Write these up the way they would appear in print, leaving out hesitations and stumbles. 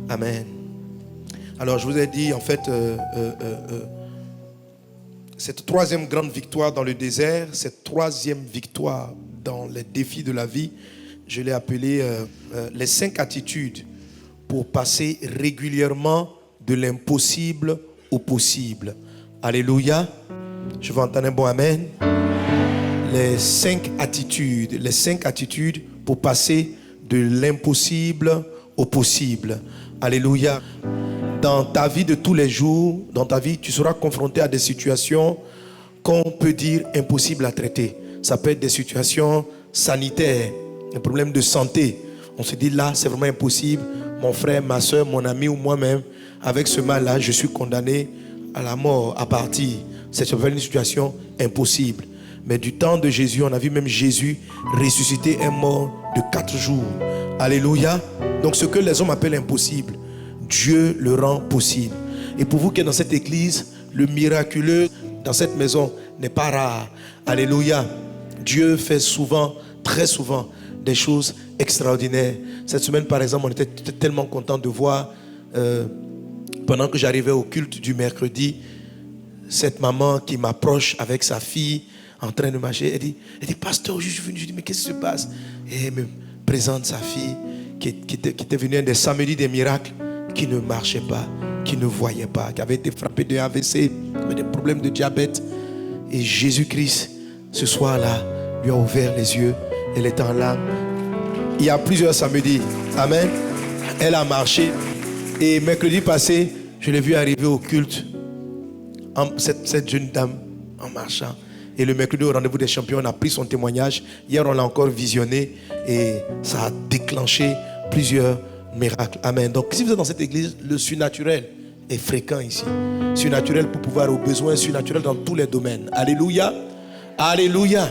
Amen. Alors, je vous ai dit, en fait, cette troisième grande victoire dans le désert, cette troisième victoire dans les défis de la vie, je l'ai appelée les 5 attitudes pour passer régulièrement de l'impossible au possible. Alléluia. Je veux entendre un bon amen. Les 5 attitudes pour passer de l'impossible au possible. Alléluia. Dans ta vie de tous les jours, dans ta vie, tu seras confronté à des situations qu'on peut dire impossibles à traiter. Ça peut être des situations sanitaires, des problèmes de santé. On se dit là, c'est vraiment impossible. Mon frère, ma soeur, mon ami ou moi-même, avec ce mal-là, je suis condamné à la mort, à partir. C'est une situation impossible. Mais du temps de Jésus, on a vu même Jésus ressusciter un mort de 4 jours. Alléluia. Donc ce que les hommes appellent impossible, Dieu le rend possible. Et pour vous qui êtes dans cette église, le miraculeux dans cette maison n'est pas rare. Alléluia. Dieu fait souvent, très souvent, des choses extraordinaires. Cette semaine, par exemple, on était tellement contents de voir, pendant que j'arrivais au culte du mercredi, cette maman qui m'approche avec sa fille en train de marcher. Elle dit, pasteur, je suis venu. Je dis, mais qu'est-ce qui se passe? Et elle me présente sa fille qui était venue un des samedis des miracles, qui ne marchait pas, qui ne voyait pas, qui avait été frappée de AVC, qui avait des problèmes de diabète. Et Jésus-Christ, ce soir-là, lui a ouvert les yeux. Elle est en larmes. Il y a plusieurs samedis. Amen. Elle a marché. Et mercredi passé, je l'ai vu arriver au culte, cette jeune dame, en marchant. Et le mercredi, au rendez-vous des champions, on a pris son témoignage. Hier, on l'a encore visionné. Et ça a déclenché plusieurs miracles. Amen. Donc, si vous êtes dans cette église, le surnaturel est fréquent ici. Surnaturel pour pouvoir aux besoins, surnaturel dans tous les domaines. Alléluia. Alléluia.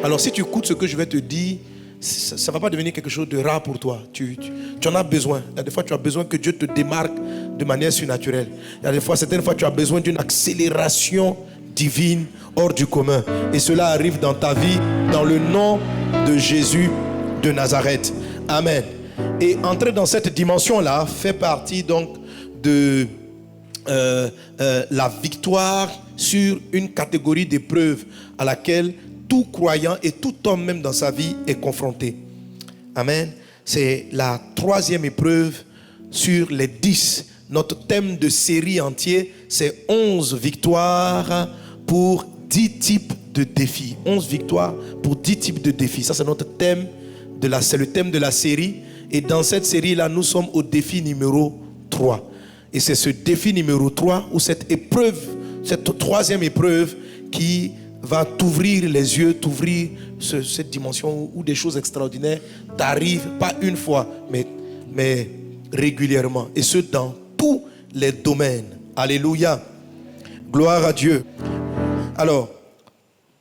Alors, si tu écoutes ce que je vais te dire, ça ne va pas devenir quelque chose de rare pour toi. Tu en as besoin. Il y a des fois, tu as besoin que Dieu te démarque de manière surnaturelle. Il y a des fois, certaines fois, tu as besoin d'une accélération divine hors du commun. Et cela arrive dans ta vie, dans le nom de Jésus de Nazareth. Amen. Et entrer dans cette dimension-là fait partie donc de la victoire sur une catégorie d'épreuves à laquelle tout croyant et tout homme même dans sa vie est confronté. Amen. C'est la 3e épreuve sur les 10. Notre thème de série entier, c'est 11 victoires pour 10 types de défis. 11 victoires pour 10 types de défis. Ça, c'est notre thème, c'est le thème de la série. Et dans cette série-là, nous sommes au défi numéro 3. Et c'est ce défi numéro 3 ou cette épreuve, cette 3e épreuve qui va t'ouvrir les yeux, t'ouvrir cette dimension où des choses extraordinaires t'arrivent, pas une fois, mais régulièrement. Et ce, dans tous les domaines. Alléluia. Gloire à Dieu. Alors,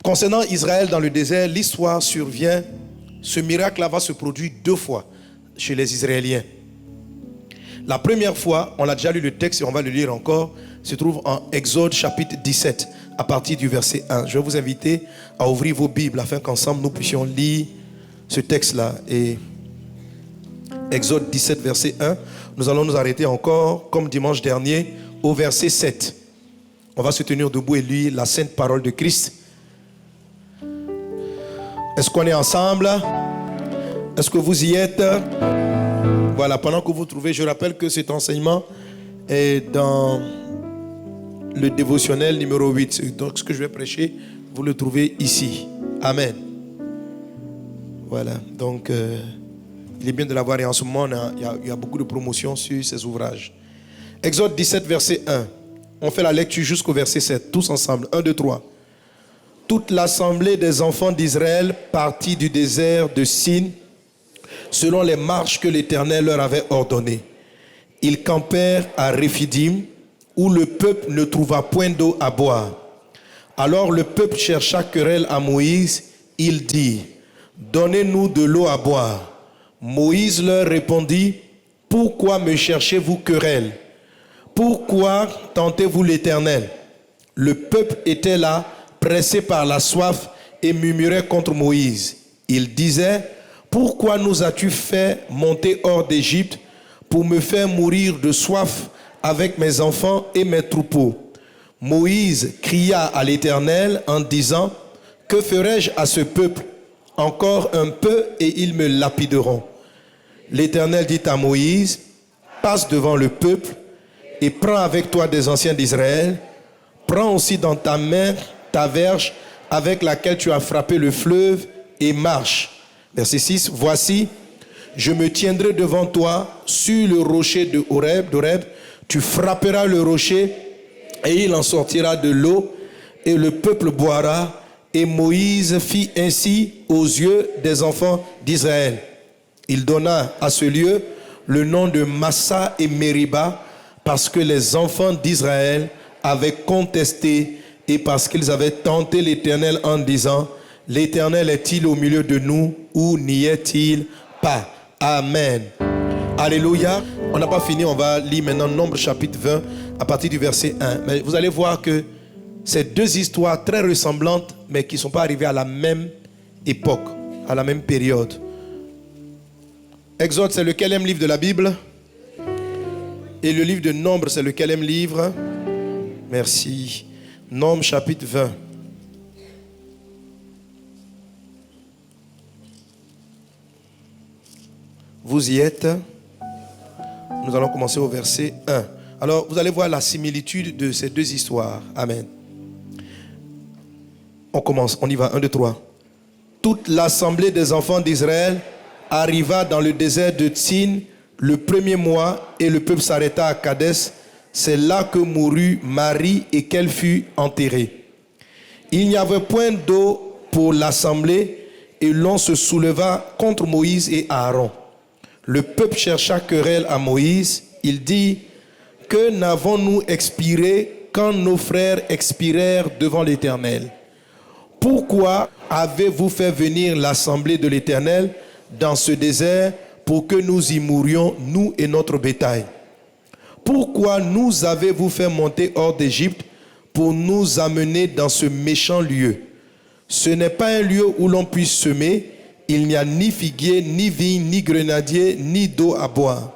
concernant Israël dans le désert, l'histoire survient. Ce miracle-là va se produire 2 fois chez les Israéliens. La première fois, on a déjà lu le texte et on va le lire encore, se trouve en Exode chapitre 17, à partir du verset 1. Je vais vous inviter à ouvrir vos Bibles afin qu'ensemble nous puissions lire ce texte-là. Et Exode 17, verset 1, nous allons nous arrêter encore, comme dimanche dernier, au verset 7. On va se tenir debout et lire la sainte parole de Christ. Est-ce qu'on est ensemble? Est-ce que vous y êtes? Voilà, pendant que vous trouvez, je rappelle que cet enseignement est dans le dévotionnel numéro 8. Donc, ce que je vais prêcher, vous le trouvez ici. Amen. Voilà, donc il est bien de l'avoir. Et en ce moment, il y a beaucoup de promotions sur ces ouvrages. Exode 17, verset 1. On fait la lecture jusqu'au verset 7, tous ensemble. 1, 2, 3. Toute l'assemblée des enfants d'Israël partit du désert de Sin, selon les marches que l'Éternel leur avait ordonnées. Ils campèrent à Réphidim, où le peuple ne trouva point d'eau à boire. Alors le peuple chercha querelle à Moïse. Il dit, donnez-nous de l'eau à boire. Moïse leur répondit, pourquoi me cherchez-vous querelle? Pourquoi tentez-vous l'Éternel? Le peuple était là, pressé par la soif, et murmurait contre Moïse. Il disait, pourquoi nous as-tu fait monter hors d'Égypte pour me faire mourir de soif avec mes enfants et mes troupeaux. Moïse cria à l'Éternel en disant, que ferai-je à ce peuple? Encore un peu et ils me lapideront. L'Éternel dit à Moïse, passe devant le peuple et prends avec toi des anciens d'Israël. Prends aussi dans ta main ta verge avec laquelle tu as frappé le fleuve et marche. Verset 6, voici, je me tiendrai devant toi sur le rocher de d'Horeb. Tu frapperas le rocher et il en sortira de l'eau et le peuple boira. Et Moïse fit ainsi aux yeux des enfants d'Israël. Il donna à ce lieu le nom de Massa et Mériba parce que les enfants d'Israël avaient contesté et parce qu'ils avaient tenté l'Éternel en disant, l'Éternel est-il au milieu de nous ou n'y est-il pas? Amen. Alléluia. On n'a pas fini, on va lire maintenant Nombre chapitre 20 à partir du verset 1. Mais vous allez voir que c'est deux histoires très ressemblantes mais qui ne sont pas arrivées à la même époque, à la même période. Exode, c'est le quatrième livre de la Bible? Et le livre de Nombre, c'est le quatrième livre? Merci. Nombre chapitre 20. Vous y êtes? Nous allons commencer au verset 1. Alors, vous allez voir la similitude de ces deux histoires. Amen. On commence, on y va, 1, 2, 3. Toute l'assemblée des enfants d'Israël arriva dans le désert de Tsin le premier mois et le peuple s'arrêta à Kadès. C'est là que mourut Marie et qu'elle fut enterrée. Il n'y avait point d'eau pour l'assemblée et l'on se souleva contre Moïse et Aaron. Le peuple chercha querelle à Moïse. Il dit, que n'avons-nous expiré quand nos frères expirèrent devant l'Éternel? Pourquoi avez-vous fait venir l'assemblée de l'Éternel dans ce désert pour que nous y mourions, nous et notre bétail? Pourquoi nous avez-vous fait monter hors d'Égypte pour nous amener dans ce méchant lieu? Ce n'est pas un lieu où l'on puisse semer. Il n'y a ni figuier, ni vigne, ni grenadier, ni d'eau à boire.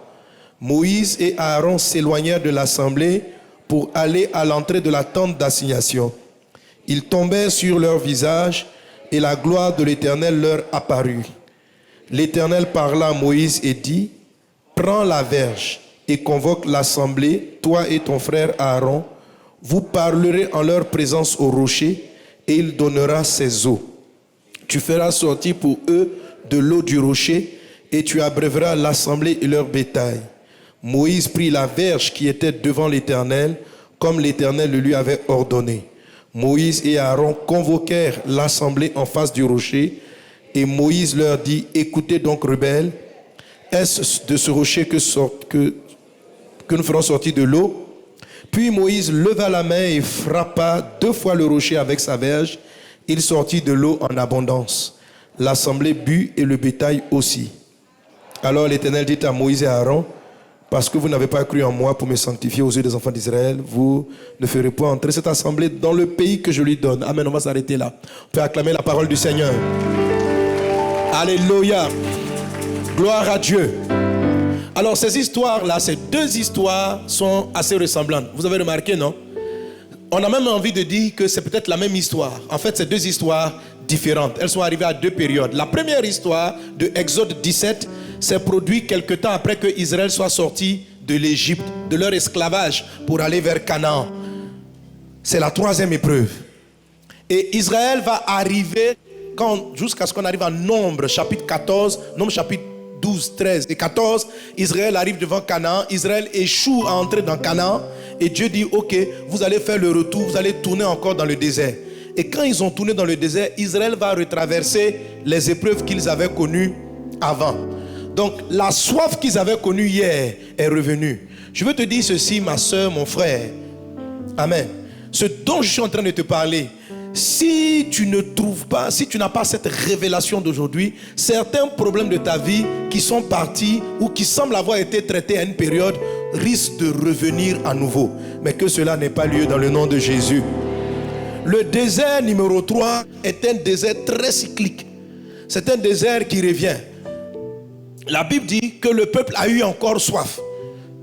Moïse et Aaron s'éloignèrent de l'assemblée pour aller à l'entrée de la tente d'assignation. Ils tombèrent sur leur visage et la gloire de l'Éternel leur apparut. L'Éternel parla à Moïse et dit, prends la verge et convoque l'assemblée, toi et ton frère Aaron. Vous parlerez en leur présence au rocher et il donnera ses eaux. Tu feras sortir pour eux de l'eau du rocher et tu abreuveras l'assemblée et leur bétail. Moïse prit la verge qui était devant l'Éternel, comme l'Éternel le lui avait ordonné. Moïse et Aaron convoquèrent l'assemblée en face du rocher, et Moïse leur dit, écoutez donc, rebelles, est-ce de ce rocher que nous ferons sortir de l'eau? Puis Moïse leva la main et frappa 2 fois le rocher avec sa verge. Il sortit de l'eau en abondance. L'assemblée but et le bétail aussi. Alors l'Éternel dit à Moïse et à Aaron, parce que vous n'avez pas cru en moi pour me sanctifier aux yeux des enfants d'Israël, vous ne ferez pas entrer cette assemblée dans le pays que je lui donne. Amen, on va s'arrêter là. On peut acclamer la parole du Seigneur. Alléluia. Gloire à Dieu. Alors ces histoires-là, ces deux histoires sont assez ressemblantes. Vous avez remarqué, non? On a même envie de dire que c'est peut-être la même histoire. En fait, c'est deux histoires différentes. Elles sont arrivées à deux périodes. La première histoire de Exode 17 s'est produite quelque temps après que Israël soit sorti de l'Égypte, de leur esclavage, pour aller vers Canaan. C'est la troisième épreuve. Et Israël va arriver jusqu'à ce qu'on arrive à Nombre chapitre 14, Nombre chapitre 12, 13 et 14. Israël arrive devant Canaan. Israël échoue à entrer dans Canaan. Et Dieu dit, ok, vous allez faire le retour, vous allez tourner encore dans le désert. Et quand ils ont tourné dans le désert, Israël va retraverser les épreuves qu'ils avaient connues avant. Donc la soif qu'ils avaient connue hier est revenue. Je veux te dire ceci, ma soeur, mon frère. Amen. Ce dont je suis en train de te parler, si tu ne trouves pas, si tu n'as pas cette révélation d'aujourd'hui, certains problèmes de ta vie qui sont partis ou qui semblent avoir été traités à une période risquent de revenir à nouveau. Mais que cela n'ait pas lieu dans le nom de Jésus. Le désert numéro 3 est un désert très cyclique. C'est un désert qui revient. la Bible dit que le peuple a eu encore soif.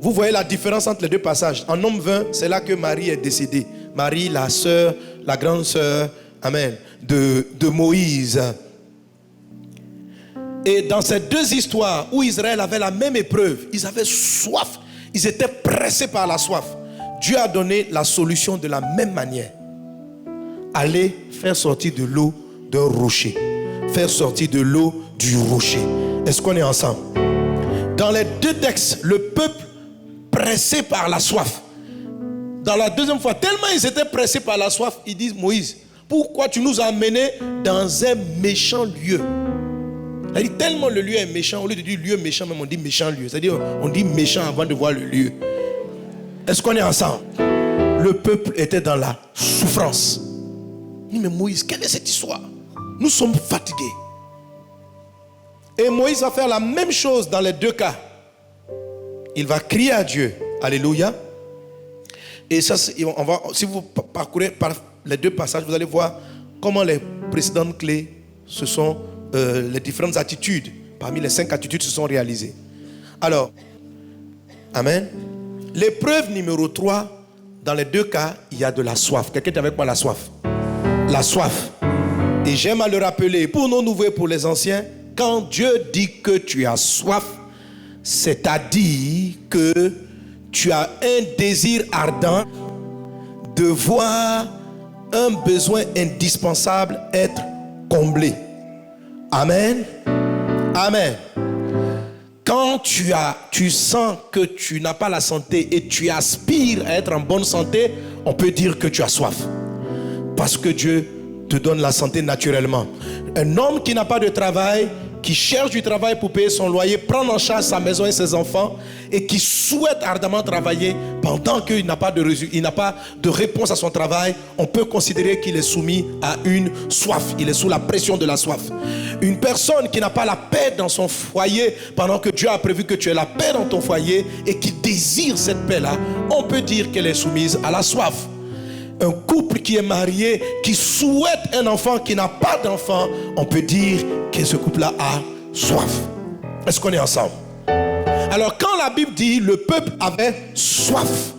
Vous voyez la différence entre les deux passages. En Nombre 20, c'est là que Marie est décédée. Marie, la sœur, la grande sœur, amen, de Moïse. Et dans ces deux histoires où Israël avait la même épreuve, ils avaient soif, ils étaient pressés par la soif. Dieu a donné la solution de la même manière. Allez faire sortir de l'eau d'un rocher. Faire sortir de l'eau du rocher. Est-ce qu'on est ensemble? Dans les deux textes, le peuple pressé par la soif. Dans la deuxième fois, tellement ils étaient pressés par la soif, ils disent: Moïse, pourquoi tu nous as amenés dans un méchant lieu? C'est-à-dire, tellement le lieu est méchant, au lieu de dire lieu méchant, même on dit méchant lieu. C'est-à-dire, on dit méchant avant de voir le lieu. Est-ce qu'on est ensemble? Le peuple était dans la souffrance. Il dit: mais Moïse, quelle est cette histoire? Nous sommes fatigués. Et Moïse va faire la même chose dans les deux cas. Il va crier à Dieu. Alléluia. Et ça, on va, si vous parcourez par les deux passages, vous allez voir comment les précédentes clés se sont, les différentes attitudes, parmi les 5 attitudes se sont réalisées. Alors, amen. L'épreuve numéro 3, dans les deux cas, il y a de la soif. Quelqu'un est avec moi? La soif. La soif. Et j'aime à le rappeler, pour nos nouveaux et pour les anciens, quand Dieu dit que tu as soif, c'est-à-dire que tu as un désir ardent de voir un besoin indispensable être comblé. Amen. Amen. Quand tu sens que tu n'as pas la santé et tu aspires à être en bonne santé, on peut dire que tu as soif. Parce que Dieu te donne la santé naturellement. Un homme qui n'a pas de travail, qui cherche du travail pour payer son loyer, prendre en charge sa maison et ses enfants, et qui souhaite ardemment travailler pendant qu'il n'a pas de réponse à son travail, on peut considérer qu'il est soumis à une soif. Il est sous la pression de la soif. Une personne qui n'a pas la paix dans son foyer, pendant que Dieu a prévu que tu aies la paix dans ton foyer, et qui désire cette paix-là, on peut dire qu'elle est soumise à la soif. Un couple qui est marié, qui souhaite un enfant, qui n'a pas d'enfant, on peut dire que ce couple-là a soif. Est-ce qu'on est ensemble? Alors quand la Bible dit le peuple avait soif,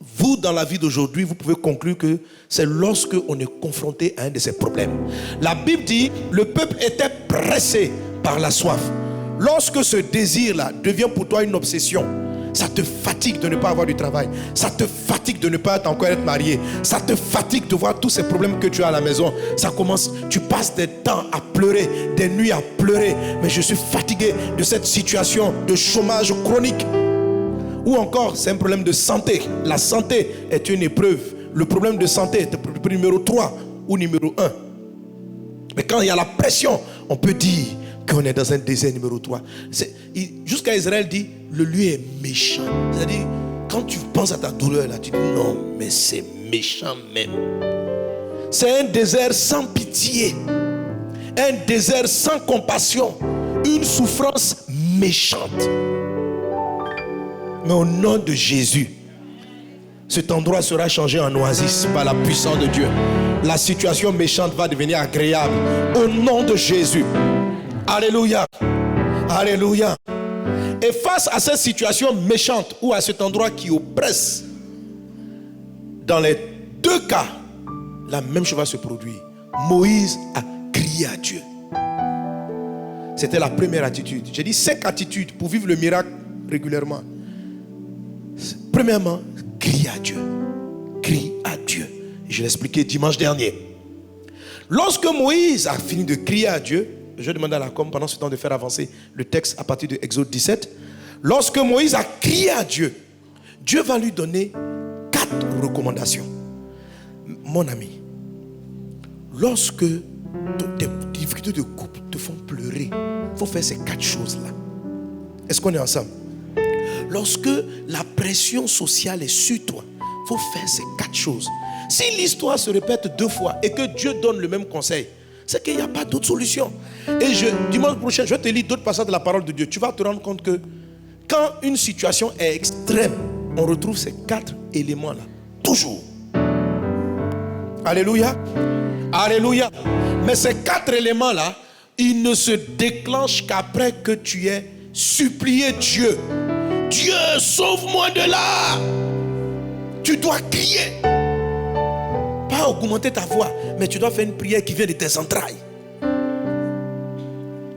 vous dans la vie d'aujourd'hui, vous pouvez conclure que c'est lorsque on est confronté à un de ces problèmes. La Bible dit le peuple était pressé par la soif. Lorsque ce désir-là devient pour toi une obsession, ça te fatigue de ne pas avoir du travail. Ça te fatigue de ne pas encore être marié. Ça te fatigue de voir tous ces problèmes que tu as à la maison. Ça commence, tu passes des temps à pleurer, des nuits à pleurer. Mais je suis fatigué de cette situation de chômage chronique. Ou encore, c'est un problème de santé. La santé est une épreuve. Le problème de santé est numéro 3 ou numéro 1. Mais quand il y a la pression, on peut dire qu'on est dans un désert numéro 3. Jusqu'à Israël dit, le lieu est méchant. C'est-à-dire, quand tu penses à ta douleur, là, tu dis, non, mais c'est méchant même. C'est un désert sans pitié. Un désert sans compassion. Une souffrance méchante. Mais au nom de Jésus, cet endroit sera changé en oasis par la puissance de Dieu. La situation méchante va devenir agréable. Au nom de Jésus. Alléluia. Alléluia. Et face à cette situation méchante ou à cet endroit qui oppresse, dans les deux cas, la même chose va se produire. Moïse a crié à Dieu. C'était la première attitude. J'ai dit 5 attitudes pour vivre le miracle régulièrement. Premièrement, crie à Dieu. Crie à Dieu. Je l'ai expliqué dimanche dernier. Lorsque Moïse a fini de crier à Dieu, je demande à la com pendant ce temps de faire avancer le texte à partir de Exode 17. Lorsque Moïse a crié à Dieu, Dieu va lui donner 4 recommandations. Mon ami, lorsque tes difficultés de couple te font pleurer, il faut faire ces 4 choses-là. Est-ce qu'on est ensemble? Lorsque la pression sociale est sur toi, il faut faire ces 4 choses. Si l'histoire se répète 2 fois et que Dieu donne le même conseil, c'est qu'il n'y a pas d'autre solution. Et dimanche prochain, je vais te lire d'autres passages de la parole de Dieu. Tu vas te rendre compte que quand une situation est extrême, on retrouve ces 4 éléments-là. Toujours. Alléluia. Alléluia. Mais ces 4 éléments-là, ils ne se déclenchent qu'après que tu aies supplier Dieu. Dieu, sauve-moi de là. Tu dois crier. Pas augmenter ta voix, mais tu dois faire une prière qui vient de tes entrailles.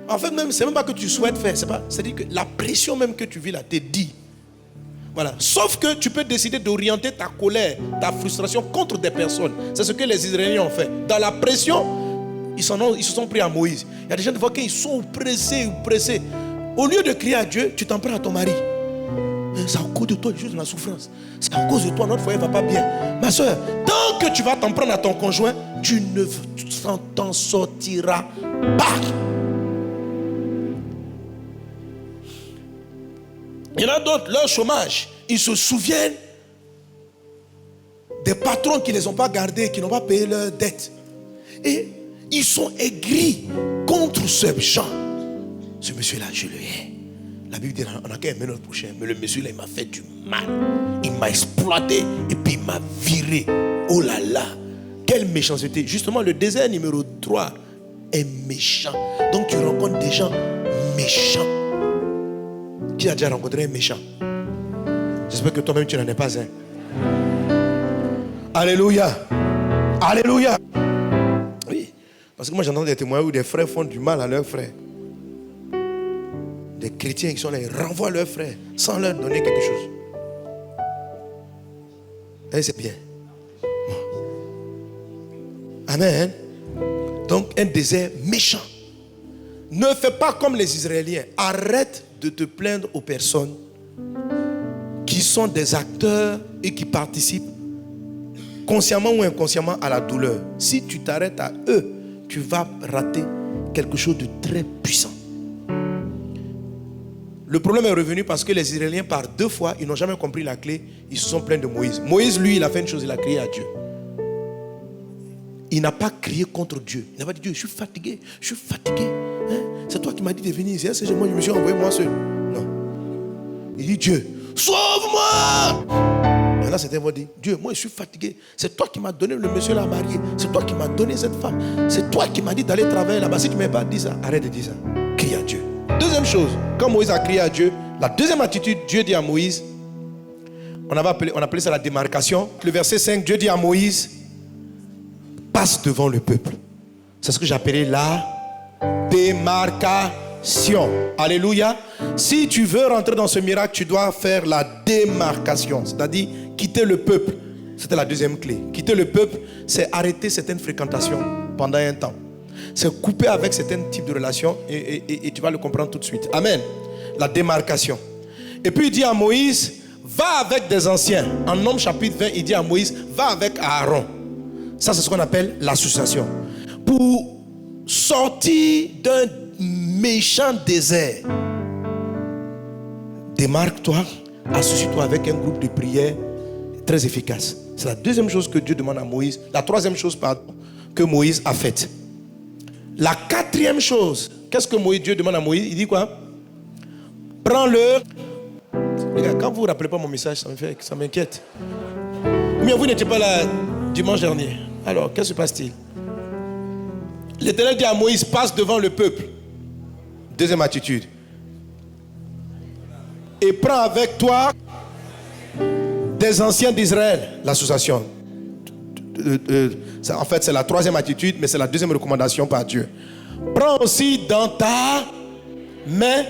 En fait, même, c'est même pas que tu souhaites faire. C'est-à-dire que la pression même que tu vis là te dit. Voilà. Sauf que tu peux décider d'orienter ta colère, ta frustration contre des personnes. C'est ce que les Israéliens ont fait. Dans la pression, ils se sont pris à Moïse. Il y a des gens qui voient qu'ils sont pressés. Au lieu de crier à Dieu, tu t'en prends à ton mari. C'est à cause de toi, juste de la souffrance. C'est à cause de toi, notre foyer ne va pas bien. Ma soeur, tant que tu vas t'en prendre à ton conjoint, tu ne t'en sortiras pas. Il y en a d'autres, leur chômage, ils se souviennent des patrons qui ne les ont pas gardés, qui n'ont pas payé leurs dettes. Et ils sont aigris contre ce gens. Ce monsieur-là, je le hais. La Bible dit, on n'a qu'à aimer notre prochain. Mais le monsieur-là, il m'a fait du mal. Il m'a exploité et puis il m'a viré. Oh là là, quelle méchanceté. Justement, le désert numéro 3 est méchant. Donc tu rencontres des gens méchants. Qui a déjà rencontré un méchant? J'espère que toi-même tu n'en es pas un. Alléluia. Alléluia. Oui, parce que moi j'entends des témoignages où des frères font du mal à leurs frères. Des chrétiens qui sont là, ils renvoient leurs frères sans leur donner quelque chose. Et c'est bien. Amen. Donc un désert méchant. Ne fais pas comme les Israéliens. Arrête de te plaindre aux personnes qui sont des acteurs et qui participent consciemment ou inconsciemment à la douleur. Si tu t'arrêtes à eux, tu vas rater quelque chose de très puissant. Le problème est revenu parce que les Israéliens, par 2 fois, ils n'ont jamais compris la clé. Ils se sont plaints de Moïse. Moïse, lui, il a fait une chose, il a crié à Dieu. Il n'a pas crié contre Dieu. Il n'a pas dit, Dieu, je suis fatigué. Hein? C'est toi qui m'as dit de venir ici. Moi, je me suis envoyé moi seul. Non. Il dit, Dieu, sauve-moi. Et là, c'était moi dit, Dieu, moi, je suis fatigué. C'est toi qui m'as donné le monsieur là marié. C'est toi qui m'as donné cette femme. C'est toi qui m'as dit d'aller travailler là-bas. Si tu ne m'avais pas dit ça, arrête de dire ça. Crie à Dieu. Deuxième chose, quand Moïse a crié à Dieu, la deuxième attitude, Dieu dit à Moïse, on appelait ça la démarcation. Le verset 5, Dieu dit à Moïse, passe devant le peuple. C'est ce que j'appelais la démarcation. Alléluia. Si tu veux rentrer dans ce miracle, tu dois faire la démarcation, c'est-à-dire quitter le peuple. C'était la deuxième clé. Quitter le peuple, c'est arrêter certaines fréquentations pendant un temps. C'est couper avec certains types de relations et tu vas le comprendre tout de suite. Amen. La démarcation. Et puis il dit à Moïse, va avec des anciens. En Nombre chapitre 20, il dit à Moïse, va avec Aaron. Ça, c'est ce qu'on appelle l'association. Pour sortir d'un méchant désert, démarque-toi, associe-toi avec un groupe de prière très efficace. C'est la deuxième chose que Dieu demande à Moïse. La troisième chose, que Moïse a faite. La quatrième chose, qu'est-ce que Dieu demande à Moïse? Il dit quoi? Prends-le. Les gars, quand vous ne vous rappelez pas mon message, ça m'inquiète. Mais vous n'étiez pas là dimanche dernier. Alors, qu'est-ce qui se passe-t-il? L'Éternel dit à Moïse, passe devant le peuple. Deuxième attitude. Et prends avec toi des anciens d'Israël, l'association. En fait, c'est la troisième attitude, mais c'est la deuxième recommandation par Dieu. Prends aussi dans ta main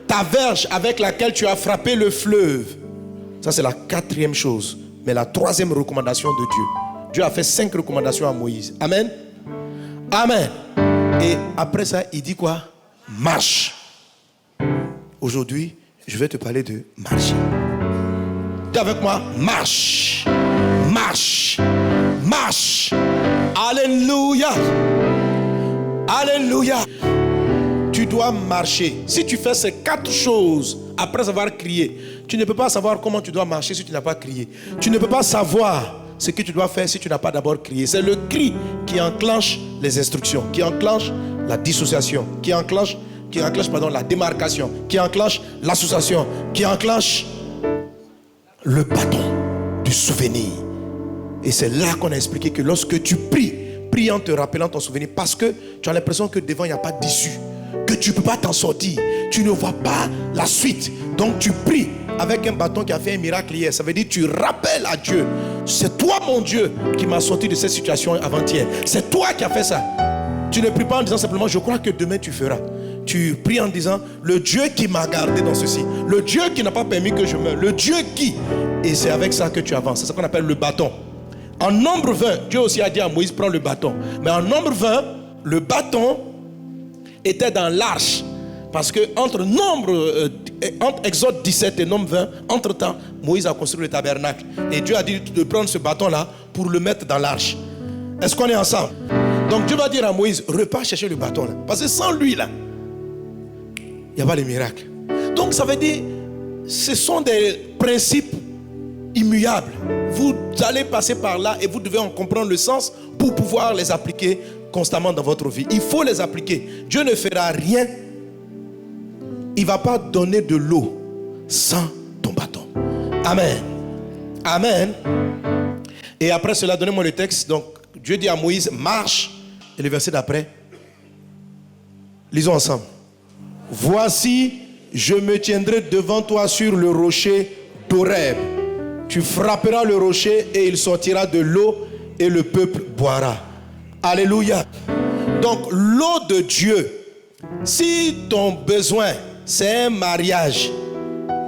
ta verge avec laquelle tu as frappé le fleuve. Ça, c'est la quatrième chose. Mais la troisième recommandation de Dieu. Dieu a fait 5 recommandations à Moïse. Amen. Amen. Et après ça, il dit quoi? Marche. Aujourd'hui, je vais te parler de marcher. Dis avec moi, marche. Marche. Marche. Alléluia. Alléluia. Tu dois marcher. Si tu fais ces 4 choses après avoir crié, tu ne peux pas savoir comment tu dois marcher si tu n'as pas crié. Tu ne peux pas savoir ce que tu dois faire si tu n'as pas d'abord crié. C'est le cri qui enclenche les instructions, qui enclenche la dissociation, qui enclenche la démarcation, qui enclenche l'association, qui enclenche le bâton du souvenir. Et c'est là qu'on a expliqué que lorsque tu pries, prie en te rappelant ton souvenir, parce que tu as l'impression que devant il n'y a pas d'issue, que tu ne peux pas t'en sortir. Tu ne vois pas la suite. Donc tu pries avec un bâton qui a fait un miracle hier. Ça veut dire que tu rappelles à Dieu. C'est toi mon Dieu qui m'a sorti de cette situation avant-hier. C'est toi qui as fait ça. Tu ne pries pas en disant simplement je crois que demain tu feras. Tu pries en disant le Dieu qui m'a gardé dans ceci. Le Dieu qui n'a pas permis que je meure. Le Dieu qui. Et c'est avec ça que tu avances. C'est ce qu'on appelle le bâton. En nombre 20, Dieu aussi a dit à Moïse prends le bâton. Mais en nombre 20, le bâton était dans l'arche. Parce que entre Exode 17 et Nombre 20, entre-temps, Moïse a construit le tabernacle. Et Dieu a dit de prendre ce bâton-là pour le mettre dans l'arche. Est-ce qu'on est ensemble? Donc Dieu va dire à Moïse, repars chercher le bâton là. Parce que sans lui là, il n'y a pas de miracle. Donc ça veut dire, ce sont des principes immuables. Vous allez passer par là et vous devez en comprendre le sens pour pouvoir les appliquer constamment dans votre vie. Il faut les appliquer. Dieu ne fera rien. Il ne va pas donner de l'eau sans ton bâton. Amen. Amen. Et après cela, donnez-moi le texte. Donc, Dieu dit à Moïse, marche. Et le verset d'après, lisons ensemble. Voici, je me tiendrai devant toi sur le rocher d'Horeb. Tu frapperas le rocher et il sortira de l'eau et le peuple boira. Alléluia. Donc, l'eau de Dieu, si ton besoin, c'est un mariage.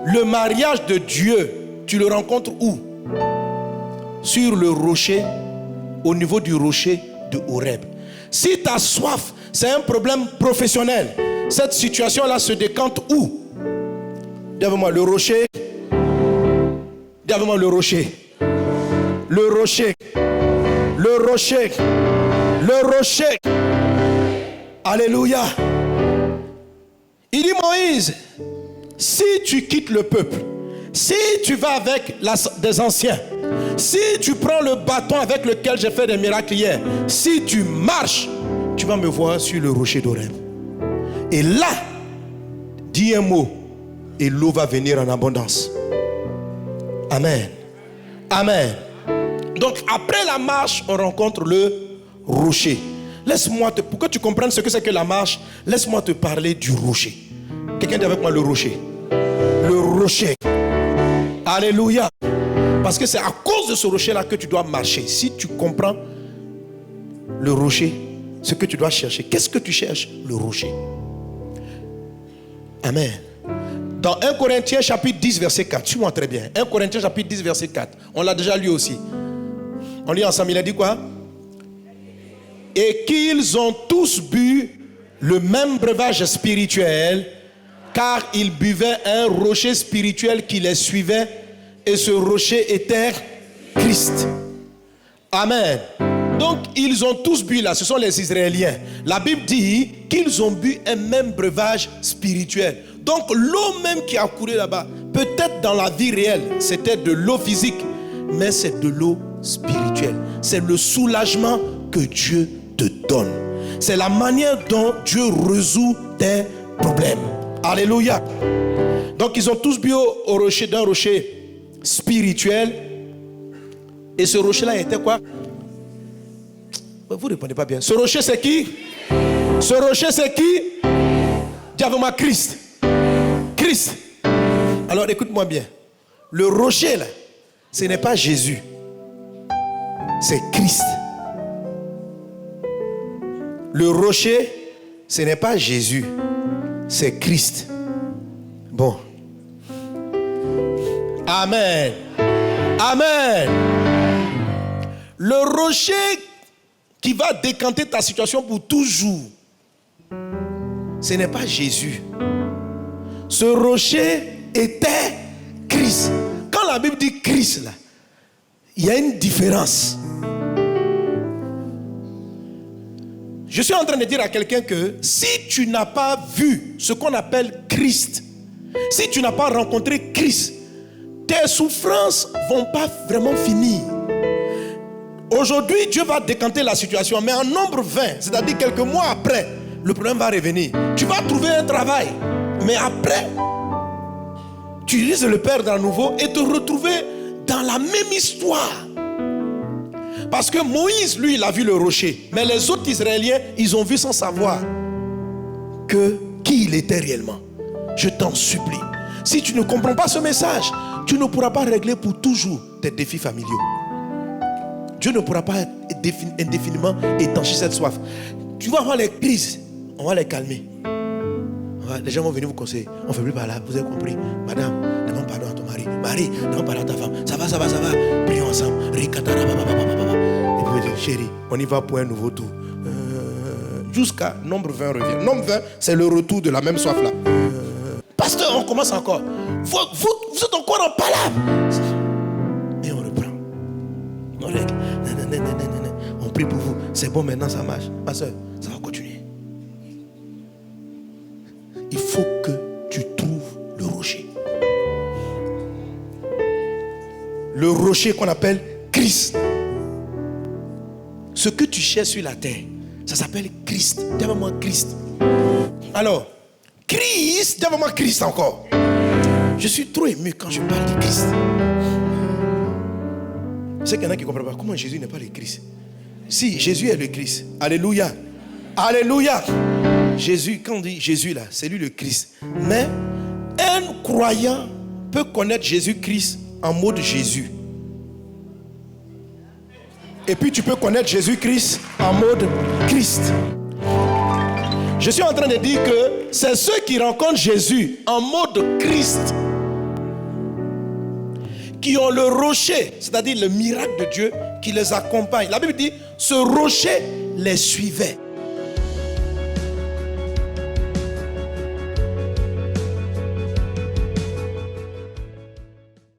Le mariage de Dieu, tu le rencontres où? Sur le rocher, au niveau du rocher de Horeb. Si tu as soif, c'est un problème professionnel. Cette situation-là se décante où? Dis avec moi, le rocher. Dis avec moi, le rocher. Le rocher. Le rocher. Le rocher. Alléluia. Il dit Moïse, si tu quittes le peuple, si tu vas avec des anciens, si tu prends le bâton avec lequel j'ai fait des miracles hier, si tu marches, tu vas me voir sur le rocher d'Horeb. Et là, dis un mot et l'eau va venir en abondance. Amen. Amen. Donc après la marche, on rencontre le rocher. Laisse-moi pour que tu comprennes ce que c'est que la marche, laisse-moi te parler du rocher. Quelqu'un dit avec moi le rocher. Le rocher. Alléluia. Parce que c'est à cause de ce rocher-là que tu dois marcher. Si tu comprends le rocher, ce que tu dois chercher. Qu'est-ce que tu cherches? Le rocher. Amen. Dans 1 Corinthiens chapitre 10 verset 4, suis-moi très bien. 1 Corinthiens chapitre 10 verset 4. On l'a déjà lu aussi. On lit ensemble, il a dit quoi? Et qu'ils ont tous bu le même breuvage spirituel, car ils buvaient un rocher spirituel qui les suivait, et ce rocher était Christ. Amen. Donc ils ont tous bu là, ce sont les Israéliens. La Bible dit qu'ils ont bu un même breuvage spirituel. Donc l'eau même qui a couru là-bas, peut-être dans la vie réelle, c'était de l'eau physique, mais c'est de l'eau spirituelle. C'est le soulagement que Dieu te donne. C'est la manière dont Dieu résout tes problèmes. Alléluia. Donc ils ont tous bu au rocher, d'un rocher spirituel. Et ce rocher-là était quoi? Vous ne répondez pas bien. Ce rocher c'est qui? Ce rocher c'est qui? Dis avec moi Christ. Christ. Alors écoute-moi bien. Le rocher là, ce n'est pas Jésus. C'est Christ. Le rocher, ce n'est pas Jésus. C'est Christ. Bon. Amen. Amen. Le rocher qui va décanter ta situation pour toujours, ce n'est pas Jésus. Ce rocher était Christ. Quand la Bible dit Christ, là, il y a une différence. Je suis en train de dire à quelqu'un que si tu n'as pas vu ce qu'on appelle Christ, si tu n'as pas rencontré Christ, tes souffrances ne vont pas vraiment finir. Aujourd'hui, Dieu va décanter la situation, mais en nombre 20, c'est-à-dire quelques mois après, le problème va revenir. Tu vas trouver un travail, mais après, tu risques de le perdre à nouveau et te retrouver dans la même histoire. Parce que Moïse, lui, il a vu le rocher, mais les autres Israéliens, ils ont vu sans savoir qui il était réellement. Je t'en supplie. Si tu ne comprends pas ce message, tu ne pourras pas régler pour toujours tes défis familiaux. Dieu ne pourra pas indéfiniment étancher cette soif. Tu vas avoir les crises, on va les calmer. Les gens vont venir vous conseiller. On ne fait plus par là, vous avez compris. Madame, demande pardon à ton mari. Marie, demande pardon à ta femme. Ça va. Prions ensemble. Et puis chérie, on y va pour un nouveau tour. Jusqu'à nombre 20 revient. Nombre 20, c'est le retour de la même soif là. Pasteur, on commence encore. Vous êtes encore en palabre. Et on reprend. On règle. On prie pour vous. C'est bon, maintenant ça marche. Pasteur, ça va continuer. Il faut que tu trouves le rocher. Le rocher qu'on appelle Christ. Ce que tu cherches sur la terre, ça s'appelle Christ. Dis-moi Christ. Alors, Christ, dis-moi Christ encore. Je suis trop ému quand je parle de Christ. Je sais qu'il y en a qui ne comprennent pas. Comment Jésus n'est pas le Christ? Si, Jésus est le Christ. Alléluia. Alléluia. Jésus, quand on dit Jésus là, c'est lui le Christ. Mais un croyant peut connaître Jésus-Christ en mode Jésus. Et puis tu peux connaître Jésus-Christ en mode Christ. Je suis en train de dire que c'est ceux qui rencontrent Jésus en mode Christ qui ont le rocher, c'est-à-dire le miracle de Dieu qui les accompagne. La Bible dit, ce rocher les suivait.